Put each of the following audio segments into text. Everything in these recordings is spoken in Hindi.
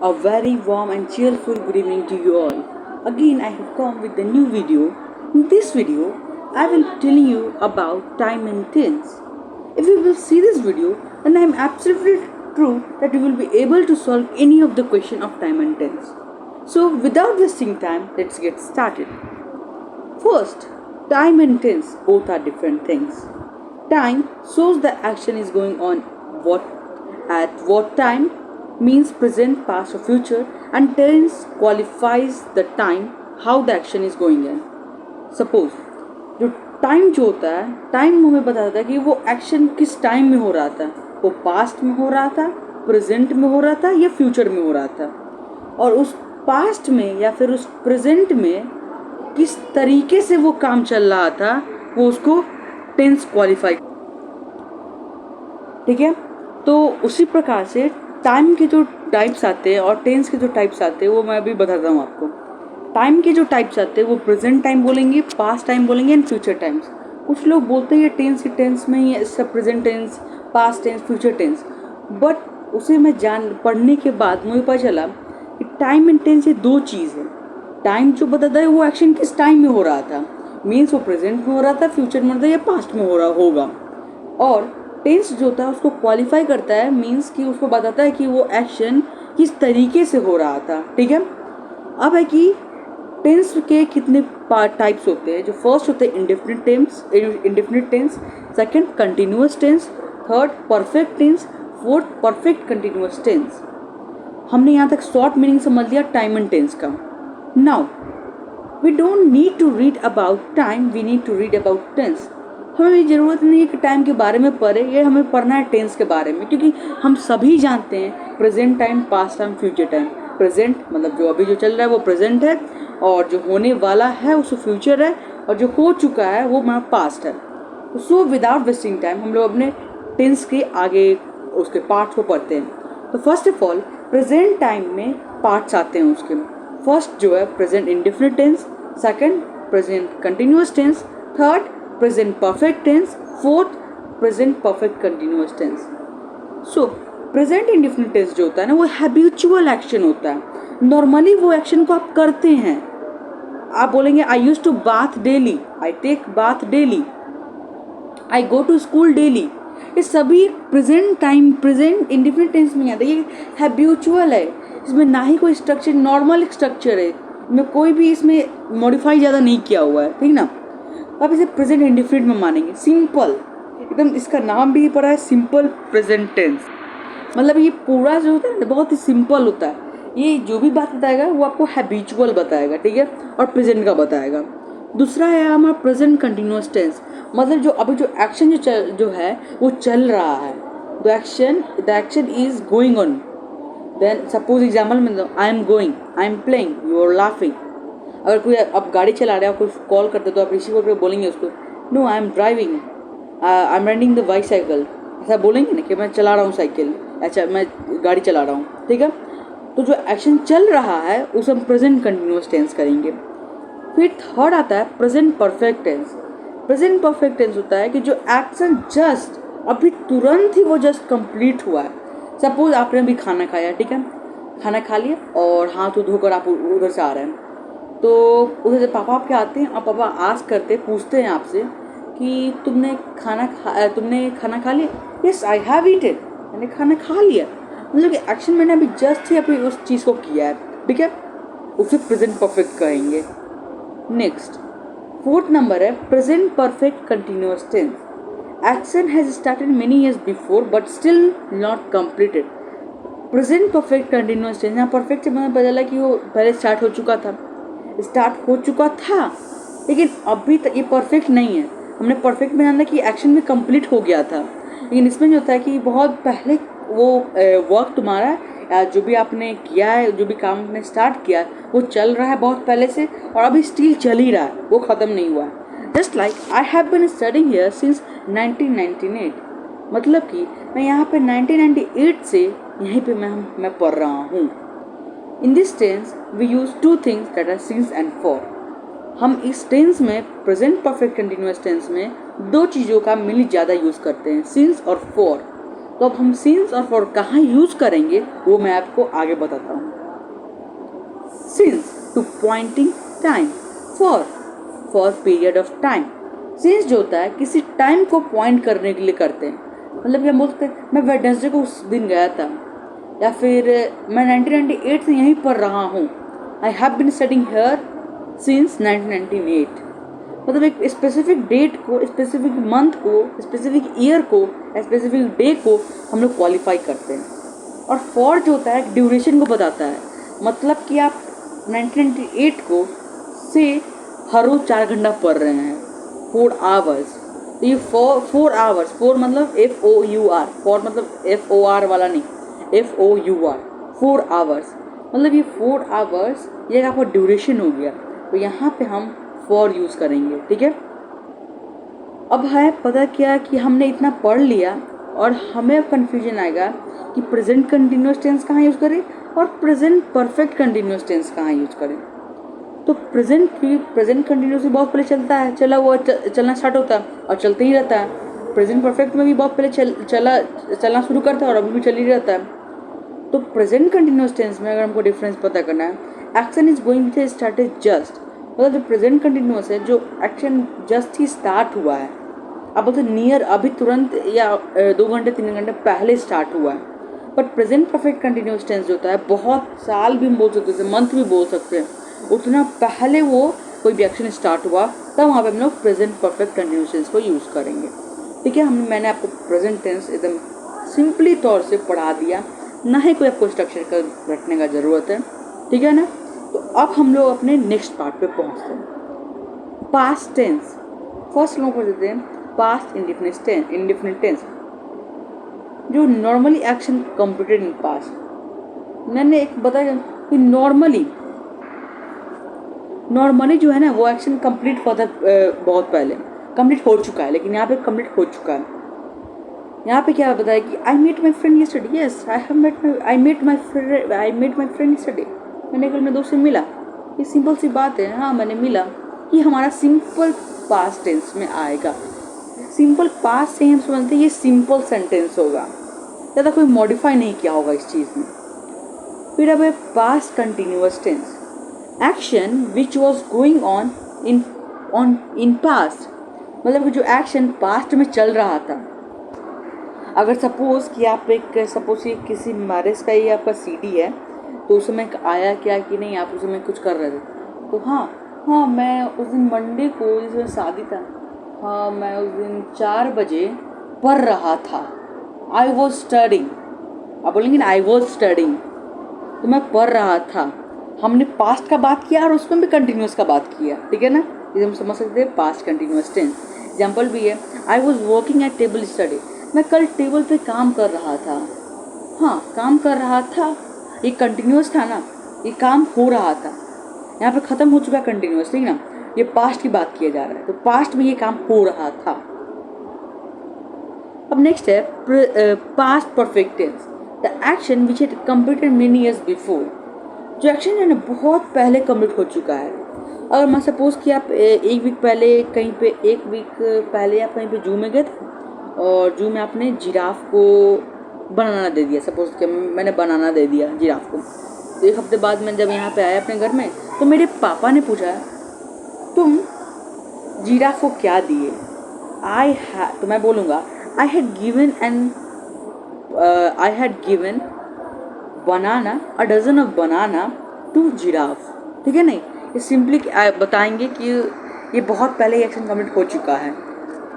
A very warm and cheerful good evening to you all. Again, I have come with a new video. In this video, I will be telling you about time and tense. If you will see this video, then I am absolutely true that you will be able to solve any of the question of time and tense. So, without wasting time, let's get started. First, time and tense both are different things. Time shows the action is going on at what time means present, past or future, and tense qualifies the time how the action is going in. Suppose जो टाइम जो होता है टाइम हमें बताता है कि वो एक्शन किस टाइम में हो रहा था, वो पास्ट में हो रहा था, प्रेजेंट में हो रहा था या फ्यूचर में हो रहा था, और उस पास्ट में या फिर उस प्रेजेंट में किस तरीके से वो काम चल रहा था वो उसको टेंस क्वालिफाई। ठीक है, तो उसी प्रकार से टाइम के जो टाइप्स आते हैं और टेंस के जो टाइप्स आते हैं वो मैं अभी बताता हूँ आपको। टाइम के जो टाइप्स आते हैं वो प्रेजेंट टाइम बोलेंगे, पास्ट टाइम बोलेंगे एंड फ्यूचर टाइम्स। कुछ लोग बोलते हैं टेंस की टेंस में ही सब present tense, past tense, future tense, but उसे मैं पढ़ने के बाद मुझे पता चला कि टाइम एंड टेंस ये दो चीज़ है। टाइम जो बताता है वो एक्शन किस टाइम में हो रहा था, मीन्स वो प्रेजेंट में हो रहा था, फ्यूचर में हो रहा था या पास्ट में हो रहा होगा, और टेंस जो होता है उसको क्वालिफाई करता है, मीन्स कि उसको बताता है कि वो एक्शन किस तरीके से हो रहा था। ठीक है, अब है कि टेंस के कितने टाइप्स होते हैं। जो फर्स्ट होते हैं indefinite tense, second continuous tense, third perfect tense, fourth perfect continuous tense. हमने यहाँ तक शॉर्ट मीनिंग समझ लिया टाइम एंड टेंस का। Now we don't need to read about time, we need to read about tense. हमें भी ज़रूरत नहीं है कि टाइम के बारे में पढ़े, ये हमें पढ़ना है टेंस के बारे में, क्योंकि हम सभी जानते हैं present time, past time, future time. Present मतलब जो अभी जो चल रहा है वो प्रेजेंट है, और जो होने वाला है उसको फ्यूचर है, और जो हो चुका है वो हमारा पास्ट है। सो विदाउट वेस्टिंग टाइम हम लोग अपने टेंस के आगे उसके पार्ट्स को पढ़ते हैं। तो first of all present time में पार्ट्स आते हैं उसके। फर्स्ट जो है present indefinite tense, second present continuous tense, third present perfect tense, fourth present perfect continuous tense. So present indefinite tense जो होता है ना वो हैबिचुअल एक्शन होता है। नॉर्मली वो एक्शन को आप करते हैं। आप बोलेंगे I use to bath daily, I take bath daily, I go to school daily. ये सभी present time, present indefinite tense में आता है। ये हैबिचुअल है, इसमें ना ही कोई स्ट्रक्चर, नॉर्मल स्ट्रक्चर है, इसमें कोई भी इसमें मॉडिफाई ज़्यादा नहीं किया हुआ है। ठीक ना, आप इसे प्रेजेंट इंडेफिनिट में मानेंगे। सिंपल एकदम, इसका नाम भी पड़ा है सिंपल प्रेजेंट टेंस। मतलब ये पूरा जो होता है बहुत ही सिंपल होता है। ये जो भी बात बताएगा वो आपको हैबिचुअल बताएगा, ठीक है, और प्रेजेंट का बताएगा। दूसरा है हमारा प्रेजेंट कंटिन्यूअस टेंस, मतलब जो अभी जो एक्शन जो है वो चल रहा है। The action is going on. Then suppose example में I am going, I am playing, you are laughing. अगर कोई अब गाड़ी चला रहा है, कोई कॉल करते तो आप रिसीव करके बोलेंगे उसको no I am driving, I am riding the bicycle. ऐसा बोलेंगे ना कि मैं चला रहा हूँ साइकिल, अच्छा मैं गाड़ी चला रहा हूँ। ठीक है, तो जो एक्शन चल रहा है उसे हम प्रेजेंट कंटिन्यूअस टेंस करेंगे। फिर थर्ड आता है present perfect tense. Present perfect tense होता है कि जो एक्शन जस्ट अभी तुरंत ही वो जस्ट कंप्लीट हुआ है। सपोज आपने अभी खाना खाया, ठीक है, खाना खा लिया और हाथ धोकर आप उधर से आ रहे हैं, तो उधर से पापा आपके आते हैं और पापा आस्क करते, पूछते हैं आपसे कि तुमने खाना खा लिया? यस आई हैव ईटेन, मैंने खाना खा लिया। मतलब कि एक्शन मैंने अभी जस्ट ही अभी उस चीज़ को किया है, ठीक है, उसे प्रेजेंट परफेक्ट कहेंगे। नेक्स्ट फोर्थ नंबर है present perfect continuous tense. Action has started many years before but still not completed. Present perfect continuous tense, यहाँ परफेक्ट से मैंने पता चला कि वो पहले स्टार्ट हो चुका था, लेकिन अभी तक ये परफेक्ट नहीं है। हमने परफेक्ट में जाना कि एक्शन में कंप्लीट हो गया था, लेकिन इसमें जो होता है कि बहुत पहले वो वर्क तुम्हारा या जो भी आपने किया है, जो भी काम आपने स्टार्ट किया है वो चल रहा है बहुत पहले से, और अभी स्टिल चल ही रहा है, वो ख़त्म नहीं हुआ है। Just like I have been studying here since 1998, मतलब कि मैं यहाँ पे 1998 से यहीं पे मैं पढ़ रहा हूँ। In this tense we use two things that are since and for. हम इस टेंस में, प्रेजेंट परफेक्ट कंटिन्यूअस टेंस में, दो चीज़ों का मिली ज़्यादा यूज़ करते हैं, सिंस और फॉर। तो अब हम सिंस और फॉर कहाँ यूज़ करेंगे वो मैं आपको आगे बताता हूँ। Since to pointing time, for period of time. Since जो होता है किसी टाइम को पॉइंट करने के लिए करते हैं। मतलब कि हम बोल सकते हैं मैं वेडनेसडे को उस दिन गया था, या फिर मैं 1998 से यहीं पर रहा हूँ। I have been studying here since 1998। मतलब एक स्पेसिफिक डेट को, स्पेसिफिक मंथ को, स्पेसिफिक ईयर को, स्पेसिफिक डे को हम लोग क्वालिफाई करते हैं। और फॉर जो होता है ड्यूरेशन को बताता है। मतलब कि आप 1998 को से हर रोज 4 घंटा पढ़ रहे हैं, 4 आवर्स। तो ये 4 आवर्स, 4 मतलब FOUR, फॉर मतलब FOR वाला नहीं, FOUR, 4 आवर्स। मतलब ये 4 आवर्स ये आपका ड्यूरेशन हो गया। तो यहाँ पे हम फॉर यूज़ करेंगे, ठीक है। अब है पता क्या कि हमने इतना पढ़ लिया और हमें अब कन्फ्यूजन आएगा कि प्रेजेंट कंटिन्यूस टेंस कहाँ यूज़ करें और प्रेजेंट परफेक्ट कंटिन्यूस टेंस कहाँ यूज़ करें। तो प्रेजेंट कंटिन्यूस भी बहुत पहले चलता है, चला हुआ चलना स्टार्ट होता है और चलते ही रहता है। प्रेजेंट परफेक्ट में भी बहुत पहले चलना शुरू करता है और अभी भी चल ही रहता है। तो प्रेजेंट कंटिन्यूस टेंस में अगर हमको डिफरेंस पता करना है, action is going to started just, मतलब जो प्रेजेंट कंटिन्यूस है, जो एक्शन जस्ट ही स्टार्ट हुआ है, अब बोलते नियर, अभी तुरंत या 2 घंटे 3 घंटे पहले स्टार्ट हुआ है। But present perfect continuous tense जो होता है बहुत साल भी हम बोल सकते हैं, मंथ भी बोल सकते हैं, उतना पहले वो कोई भी एक्शन स्टार्ट हुआ तब वहाँ पे हम लोग प्रेजेंट परफेक्ट कंटिन्यूस टेंस को यूज़ करेंगे, ठीक है। मैंने आपको प्रेजेंट टेंस एकदम सिंपली तौर से पढ़ा दिया, ना ही कोई आपको स्ट्रक्चर का रखने का ज़रूरत है, ठीक है ना। तो अब हम लोग अपने नेक्स्ट पार्ट पे पहुँचते हैं, पास्ट टेंस। फर्स्ट लोग पढ़ देते हैं पास्ट इंडिफिनिट टेंस, जो normally action completed in past. मैंने एक बताया कि नॉर्मली जो है ना वो एक्शन कंप्लीट हुआ था बहुत पहले, कंप्लीट हो चुका है, लेकिन यहाँ पे कंप्लीट हो चुका है। यहाँ पे क्या बताया कि I met my friend yesterday, yes I met my friend yesterday, मैंने कल मेरे दोस्त से मिला। ये सिंपल सी बात है, हाँ मैंने मिला। ये हमारा सिंपल पास्ट टेंस में आएगा। सिंपल पास्ट से हम समझते हैं ये सिंपल सेंटेंस होगा, ज़्यादा कोई मॉडिफाई नहीं किया होगा इस चीज़ में। फिर अब है past continuous tense, action which was going on in past, मतलब कि जो एक्शन पास्ट में चल रहा था। अगर सपोज कि आप सपोज ये किसी मैरिज का ही आपका CD है, तो उस समय आया क्या कि नहीं, आप उस समय कुछ कर रहे थे, तो हाँ मैं उस दिन मंडे को जिसमें शादी था, हाँ मैं उस दिन 4 बजे पढ़ रहा था, आई वॉज स्टडिंग। आप बोलेंगे ना आई वॉज स्टडिंग, तो मैं पढ़ रहा था। हमने पास्ट का बात किया और उसमें भी कंटिन्यूस का बात किया, ठीक है ना। इसे हम समझ सकते हैं पास्ट कंटिन्यूस टेंस। एग्जाम्पल भी है, I was working at table study, मैं कल टेबल पे काम कर रहा था। हाँ काम कर रहा था, ये कंटिन्यूस था ना, ये काम हो रहा था, यहाँ पे ख़त्म हो चुका कंटिन्यूस, ठीक ना। ये पास्ट की बात किया जा रहा है, तो पास्ट में ये काम हो रहा था। अब नेक्स्ट है past perfect tense, the action which had completed many years before, जो एक्शन है ना बहुत पहले कंप्लीट हो चुका है। अगर मैं सपोज कि आप एक वीक पहले कहीं पे, एक वीक पहले आप कहीं पे जू में गए थे और जू में आपने जिराफ को बनाना दे दिया, सपोज कि मैंने बनाना दे दिया जिराफ को। तो 1 हफ्ते बाद मैं जब यहाँ पे आया अपने घर में, तो मेरे पापा ने पूछा तुम जिराफ को क्या दिए। तो मैं बोलूँगा I had given banana, a dozen of banana to giraffe, ठीक है। नहीं, ये सिंपली बताएंगे कि ये बहुत पहले एक्शन कंप्लीट हो चुका है।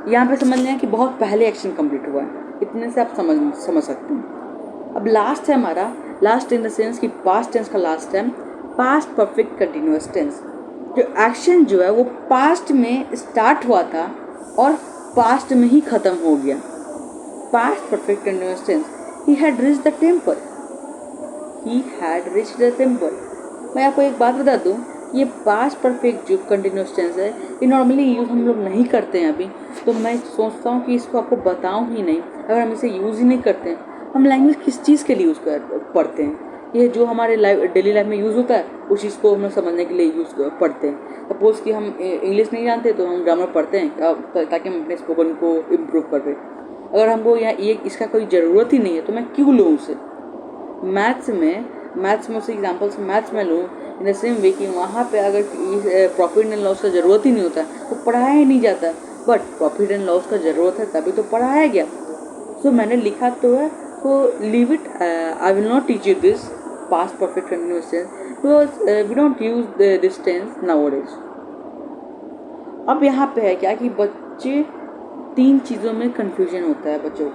यहाँ पे समझ लें कि बहुत पहले एक्शन कंप्लीट हुआ है, इतने से आप समझ सकते हैं। अब लास्ट है हमारा, लास्ट इन द सेंस कि पास्ट टेंस का लास्ट है पास्ट परफेक्ट कंटिन्यूअस टेंस, जो एक्शन जो है वो पास्ट में स्टार्ट हुआ था और पास्ट में ही ख़त्म हो गया। Past perfect continuous tense, he had reached the temple, he had reached the temple. मैं आपको एक बात बता दूं, ये पास्ट परफेक्ट जो कंटिन्यूअस टेंस है ये नॉर्मली यूज़ हम लोग नहीं करते हैं अभी, तो मैं सोचता हूँ कि इसको आपको बताऊँ ही नहीं। अगर हम इसे यूज़ ही नहीं करते हैं, हम लैंग्वेज किस चीज़ के लिए पढ़ते हैं। ये जो हमारे डेली लाइफ में यूज़ होता है उस चीज़ को हम लोग समझने के लिए पढ़ते हैं। सपोज़ कि हम इंग्लिश नहीं जानते तो हम ग्रामर पढ़ते हैं ताकि हम अपने स्पोकन को इम्प्रूव कर पाए। अगर हमको यहाँ ये इसका कोई ज़रूरत ही नहीं है तो मैं क्यों लूँ उसे। मैथ्स में उसे एग्जाम्पल से मैथ्स में लूँ इन द सेम वे कि वहाँ पे अगर प्रॉफिट एंड लॉस का ज़रूरत ही नहीं होता तो पढ़ाया ही नहीं जाता, बट प्रॉफिट एंड लॉस का ज़रूरत है तभी तो पढ़ाया गया। सो मैंने लिखा तो है, तो leave it, I will not teach you this past perfect continuous tense because we don't use this tense nowadays. अब यहाँ पे है क्या कि बच्चे 3 चीज़ों में कन्फ्यूजन होता है बच्चों,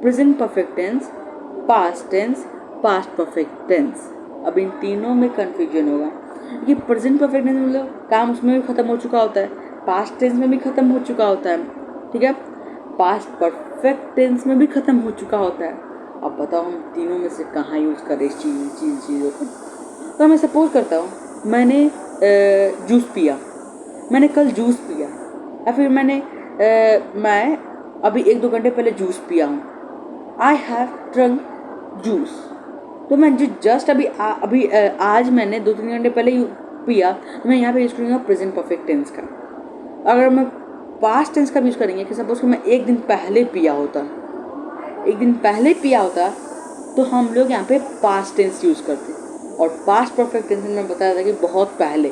present perfect tense, past tense, past perfect tense. अब इन तीनों में कन्फ्यूजन होगा। ये प्रेजेंट परफेक्ट टेंस मतलब काम उसमें भी ख़त्म हो चुका होता है, पास्ट टेंस में भी ख़त्म हो चुका होता है, ठीक है, पास्ट परफेक्ट टेंस में भी ख़त्म हो चुका होता है। अब बताओ हम तीनों में से कहाँ यूज़ करें इस चीज़ों को। तो मैं सपोज करता हूँ मैंने जूस पिया, मैंने कल जूस पिया, या फिर मैं अभी 1-2 घंटे पहले जूस पिया हूँ, आई हैव ड्रंक जूस। तो मैं जो जस्ट अभी आज मैंने 2-3 घंटे पहले ही पिया, तो मैं यहाँ पे यूज़ करूँगा प्रेजेंट परफेक्ट टेंस का। अगर मैं पास्ट टेंस का यूज़ करेंगे कि सपोज कि मैं 1 दिन पहले पिया होता, तो हम लोग यहाँ पे पास्ट टेंस यूज़ करते। और पास्ट परफेक्ट टेंस में बताया था कि बहुत पहले,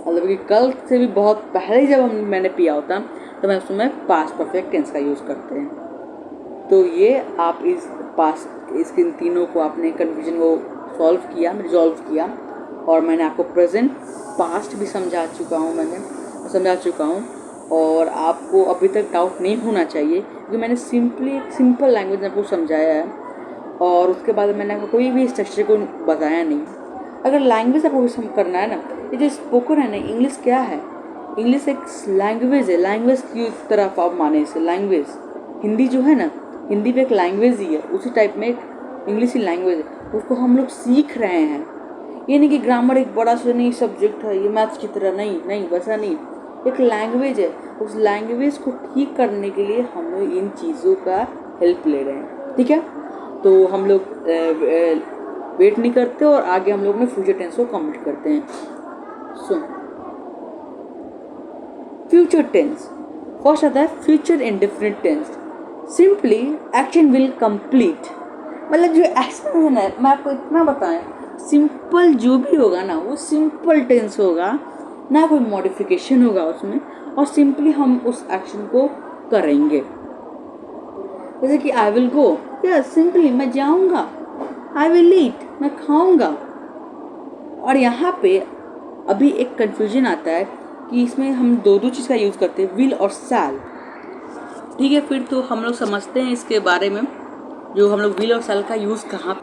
मतलब कि कल से भी बहुत पहले जब मैंने पिया होता तो मैं उसमें पास्ट परफेक्ट टेंस का यूज़ करते हैं। तो ये आप इसके इन तीनों को आपने कन्फ्यूजन को रिजॉल्व किया और मैंने आपको प्रेजेंट पास्ट भी समझा चुका हूँ और आपको अभी तक डाउट नहीं होना चाहिए क्योंकि मैंने सिंपल लैंग्वेज में आपको समझाया है और उसके बाद मैंने आपको कोई भी स्ट्रक्चर को बताया नहीं। अगर लैंग्वेज आपको करना है ना, ये जो स्पोकन है ना, इंग्लिश क्या है, इंग्लिश एक लैंग्वेज है, लैंग्वेज की तरफ आप माने इसे लैंग्वेज। हिंदी जो है ना, हिंदी भी एक लैंग्वेज ही है, उसी टाइप में एक इंग्लिश ही लैंग्वेज है, उसको हम लोग सीख रहे हैं। ये नहीं कि ग्रामर एक बड़ा सा नहीं सब्जेक्ट है, ये मैथ्स की तरह, नहीं वैसा नहीं, एक लैंग्वेज है। उस लैंग्वेज को ठीक करने के लिए हम लोग इन चीज़ों का हेल्प ले रहे हैं, ठीक है। तो हम लोग वेट नहीं करते और आगे हम लोग ने फ्यूचर टेंस को कंप्लीट करते हैं। सो फ्यूचर टेंस फर्स्ट आता है future indefinite tense. Simply action will complete, मतलब जो एक्शन है ना, मैं आपको इतना बताएं, सिंपल जो भी होगा ना वो सिंपल टेंस होगा, ना कोई मॉडिफिकेशन होगा उसमें, और सिंपली हम उस एक्शन को करेंगे। जैसे कि आई विल गो, या सिंपली मैं जाऊंगा, आई विल ईट, मैं खाऊंगा। और यहाँ पे अभी एक कंफ्यूजन आता है कि इसमें हम दो चीज़ का यूज़ करते हैं, विल और शैल, ठीक है। फिर तो हम लोग समझते हैं इसके बारे में, जो हम लोग विल और शैल का यूज़ कहाँ।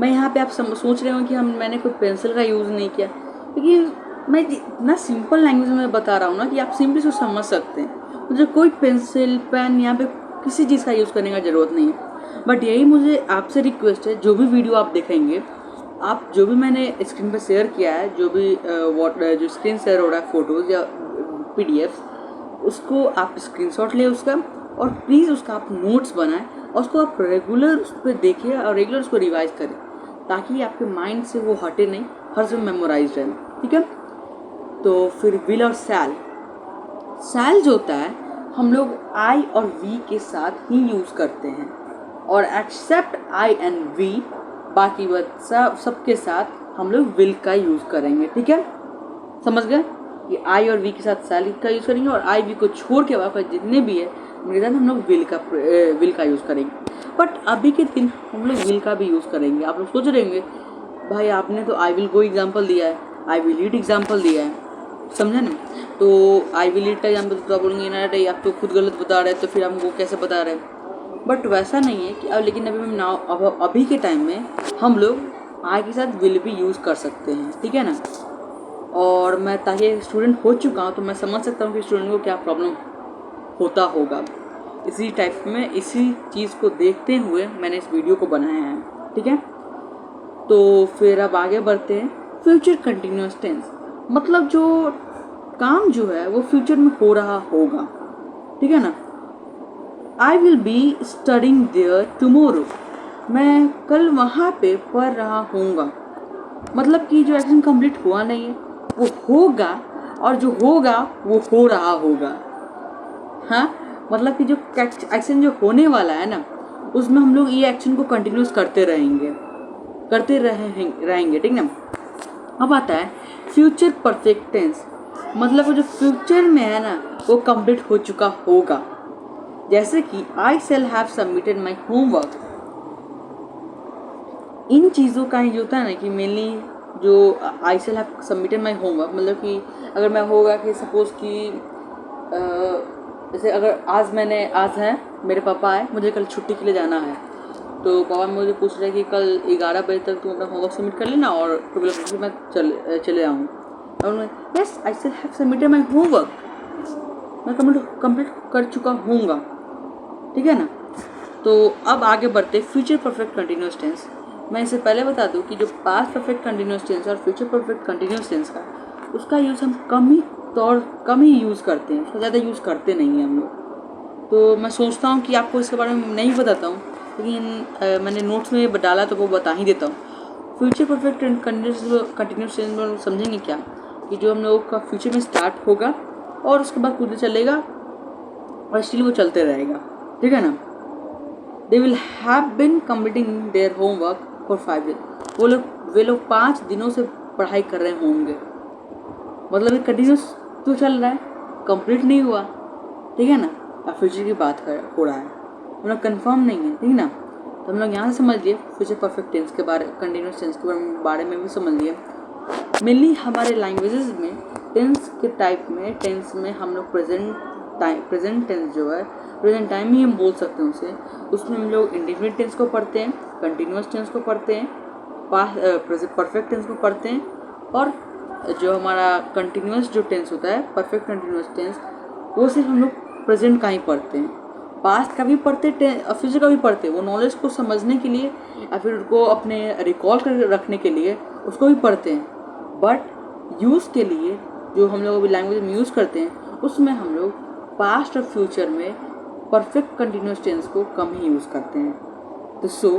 मैं यहाँ पे आप सोच रहे हो कि मैंने कोई पेंसिल का यूज़ नहीं किया, क्योंकि मैं इतना सिंपल लैंग्वेज में बता रहा हूँ ना कि आप सिंपली उसको समझ सकते हैं। मुझे कोई पेंसिल पेन यहाँ पे किसी चीज़ का यूज़ करने का ज़रूरत नहीं है। बट यही मुझे आपसे रिक्वेस्ट है, जो भी वीडियो आप देखेंगे, आप जो भी मैंने स्क्रीन पर शेयर किया है, जो भी जो स्क्रीन शेयर हो रहा है, फ़ोटोज़ या PDFs, उसको आप स्क्रीनशॉट लें उसका, और प्लीज़ उसका आप नोट्स बनाएं और उसको आप रेगुलर उस पर देखिए और रेगुलर उसको रिवाइज करें, ताकि आपके माइंड से वो हटे नहीं, हर समय मेमोराइज रहे, ठीक है। तो फिर विल और शैल जो होता है हम लोग आई और वी के साथ ही यूज़ करते हैं, और एक्सेप्ट आई एंड वी, बाकी सबके साथ हम लोग विल का यूज़ करेंगे, ठीक है। समझ गए कि आई और वी के साथ शैल का यूज़ करेंगे, और आई वी को छोड़ के बाकी जितने भी है मेरे साथ हम लोग विल का यूज़ करेंगे। बट अभी के दिन हम लोग विल का भी यूज़ करेंगे। आप लोग सोच रहे होंगे भाई आपने तो आई विल गो एग्जाम्पल दिया है, आई विल ईट एग्जाम्पल दिया है, समझे ना। तो आई विल ईट का एग्जाम्पल तो आप बोलेंगे ना नहीं आप तो खुद गलत बता रहे हैं, तो फिर हमको कैसे बता रहे हैं। बट वैसा नहीं है कि अब, लेकिन अभी के टाइम में हम लोग आई के साथ विल भी यूज़ कर सकते हैं, ठीक है ना। और मैं ताकि स्टूडेंट हो चुका हूँ तो मैं समझ सकता हूँ कि स्टूडेंट को क्या प्रॉब्लम होता होगा। इसी टाइप में इसी चीज़ को देखते हुए मैंने इस वीडियो को बनाया है, ठीक है। तो फिर अब आगे बढ़ते हैं। फ्यूचर कंटिन्यूअस टेंस मतलब जो काम जो है वो फ्यूचर में हो रहा होगा, ठीक है ना। I will be studying there tomorrow, मैं कल वहाँ पे पढ़ रहा हूँगा, मतलब कि जो एक्शन कंप्लीट हुआ नहीं है वो होगा, और जो होगा वो हो रहा होगा। हाँ, मतलब कि जो एक्शन जो होने वाला है ना, उसमें हम लोग ये एक्शन को कंटिन्यूस करते रहेंगे, ठीक ना। अब आता है फ्यूचर परफेक्ट टेंस, मतलब वो जो फ्यूचर में है ना वो कंप्लीट हो चुका होगा। जैसे कि I shall have submitted my homework. इन चीज़ों का ही होता है ना कि मेनली जो I shall have submitted my homework, मतलब कि अगर मैं होगा कि सपोज कि जैसे अगर आज है मेरे पापा आए, मुझे कल छुट्टी के लिए जाना है, तो पापा मुझे पूछ रहे हैं कि कल 11 बजे तक तुम अपना होमवर्क सबमिट कर लेना और 12 बजे मैं चले आऊँ। और yes I shall have submitted my homework, मैं कंप्लीट कर चुका हूँगा, ठीक है ना। तो अब आगे बढ़ते फ्यूचर परफेक्ट कंटिन्यूस टेंस। मैं इससे पहले बता दूं कि जो पास्ट परफेक्ट कंटिन्यूस टेंस और फ्यूचर परफेक्ट कंटिन्यूस टेंस का उसका यूज़ हम कम ही यूज़ करते हैं, उसका ज़्यादा यूज़ करते नहीं हैं हम लोग। तो मैं सोचता हूँ कि आपको इसके बारे में नहीं बताता हूँ, लेकिन मैंने नोट्स में डाला तो वो बता ही देता हूँ। फ्यूचर परफेक्ट कंटिन्यूस टेंस में समझेंगे क्या कि जो हम लोग का फ्यूचर में स्टार्ट होगा और उसके बाद खुद चलेगा और स्टिल वो चलते रहेगा, ठीक है ना। They will have been completing their homework for 5 days. वे लोग 5 दिनों से पढ़ाई कर रहे होंगे, मतलब ये कंटिन्यूस तो चल रहा है, कंप्लीट नहीं हुआ, ठीक है ना। अब फ्यूचर की बात हो रहा है, हम लोग कन्फर्म नहीं है, ठीक ना। तो हम लोग यहाँ से समझ लिए फ्यूचर परफेक्ट टेंस के बारे, कंटिन्यूस टेंस के बारे में भी समझ लिए। मेनली हमारे लैंग्वेजेस में टेंस के टाइप में, टेंस में हम लोग प्रेजेंट टेंस जो है प्रेजेंट टाइम ही हम बोल सकते हैं उसे। उसमें हम लोग इंडेफिनिट टेंस को पढ़ते हैं, कंटिन्यूस टेंस को पढ़ते हैं, परफेक्ट टेंस को पढ़ते हैं, और जो हमारा कंटिन्यूस जो टेंस होता है परफेक्ट कंटिन्यूस टेंस, वो सिर्फ हम लोग प्रेजेंट का ही पढ़ते हैं। पास्ट का भी पढ़ते और फ्यूचर का भी पढ़ते, वो नॉलेज को समझने के लिए या फिर उसको अपने रिकॉल कर रखने के लिए उसको भी पढ़ते हैं। बट यूज़ के लिए जो हम लोग अभी लैंग्वेज में यूज़ करते हैं उसमें हम लोग पास्ट और फ्यूचर में परफेक्ट कंटिन्यूस टेंस को कम ही यूज़ करते हैं। तो so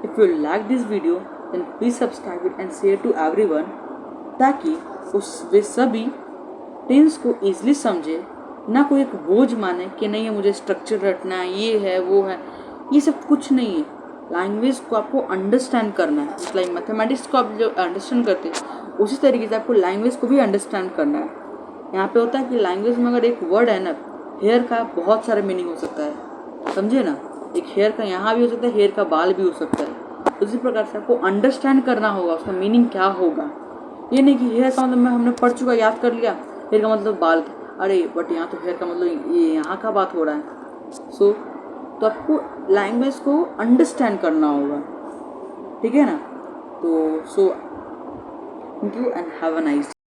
if you like this video then please subscribe it and share to everyone, ताकि वे सभी टेंस को ईजिली समझे, ना कोई एक बोझ माने कि नहीं है मुझे स्ट्रक्चर रटना है, ये है वो है, ये सब कुछ नहीं है। लैंग्वेज को आपको अंडरस्टैंड करना है, जस्ट लाइक मैथमेटिक्स को आप जो अंडरस्टैंड करते हैं उसी तरीके से आपको लैंग्वेज को भी अंडरस्टैंड करना है। यहाँ पे होता है कि लैंग्वेज में अगर एक वर्ड है ना, हेयर का बहुत सारा मीनिंग हो सकता है, समझे ना। एक हेयर का यहाँ भी हो सकता है, हेयर का बाल भी हो सकता है। उसी प्रकार से आपको अंडरस्टैंड करना होगा उसका मीनिंग क्या होगा। ये नहीं कि हेयर का मतलब हमने पढ़ चुका, याद कर लिया, हेयर का मतलब बाल, अरे बट यहाँ तो हेयर का मतलब ये यहाँ का बात हो रहा है। सो तो आपको लैंग्वेज को अंडरस्टैंड करना होगा, ठीक है ना। तो so thank you and have a nice